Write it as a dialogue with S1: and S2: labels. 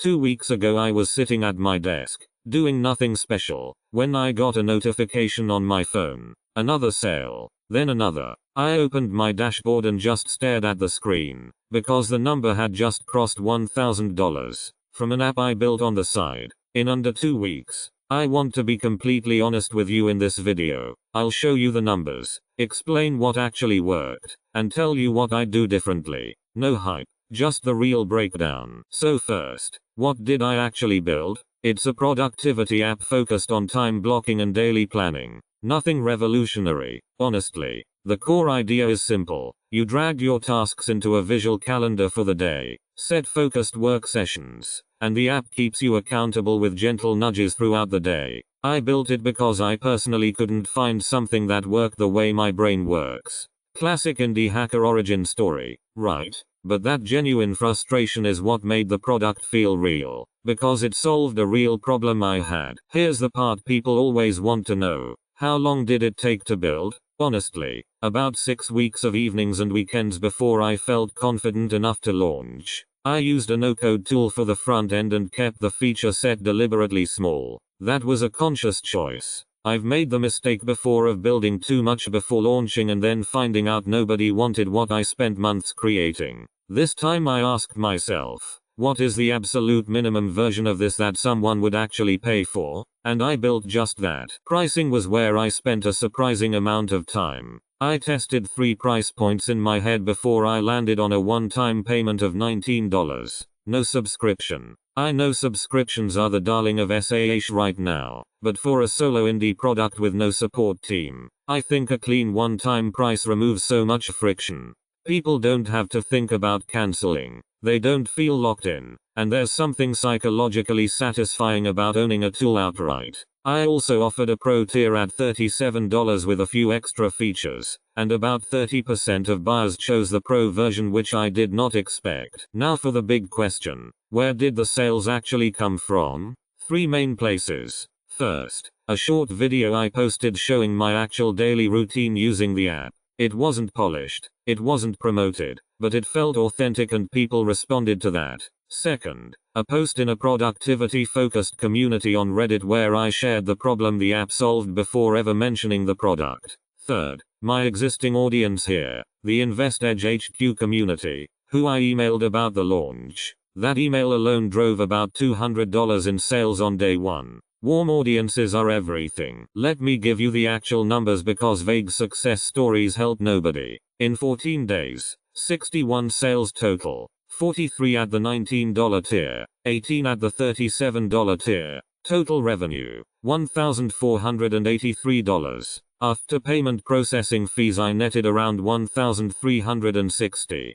S1: 2 weeks ago I was sitting at my desk, doing nothing special, when I got a notification on my phone. Another sale, then another. I opened my dashboard and just stared at the screen, because the number had just crossed $1,000, from an app I built on the side, in under 2 weeks. I want to be completely honest with you in this video. I'll show you the numbers, explain what actually worked, and tell you what I'd do differently. No hype, just the real breakdown. So first, what did I actually build? It's a productivity app focused on time blocking and daily planning. Nothing revolutionary, honestly. The core idea is simple. You drag your tasks into a visual calendar for the day, set focused work sessions, and the app keeps you accountable with gentle nudges throughout the day. I built it because I personally couldn't find something that worked the way my brain works. Classic indie hacker origin story, right? But that genuine frustration is what made the product feel real, because it solved a real problem I had. Here's the part people always want to know. How long did it take to build? Honestly, about 6 weeks of evenings and weekends before I felt confident enough to launch. I used a no-code tool for the front end and kept the feature set deliberately small. That was a conscious choice. I've made the mistake before of building too much before launching and then finding out nobody wanted what I spent months creating. This time I asked myself, what is the absolute minimum version of this that someone would actually pay for? And I built just that. Pricing was where I spent a surprising amount of time. I tested 3 price points in my head before I landed on a one-time payment of $19. No subscription. I know subscriptions are the darling of SaaS right now, but for a solo indie product with no support team, I think a clean one-time price removes so much friction. People don't have to think about canceling. They don't feel locked in, and there's something psychologically satisfying about owning a tool outright. I also offered a pro tier at $37 with a few extra features, and about 30% of buyers chose the pro version, which I did not expect. Now for the big question. Where did the sales actually come from? 3 main places. First, a short video I posted showing my actual daily routine using the app. It wasn't polished, it wasn't promoted, but it felt authentic and people responded to that. Second, a post in a productivity-focused community on Reddit where I shared the problem the app solved before ever mentioning the product. Third, my existing audience here, the InvestEdgeHQ community, who I emailed about the launch. That email alone drove about $200 in sales on day 1. Warm audiences are everything. Let me give you the actual numbers because vague success stories help nobody. In 14 days, 61 sales total, 43 at the $19 tier, 18 at the $37 tier. Total revenue, $1,483. After payment processing fees I netted around $1,360.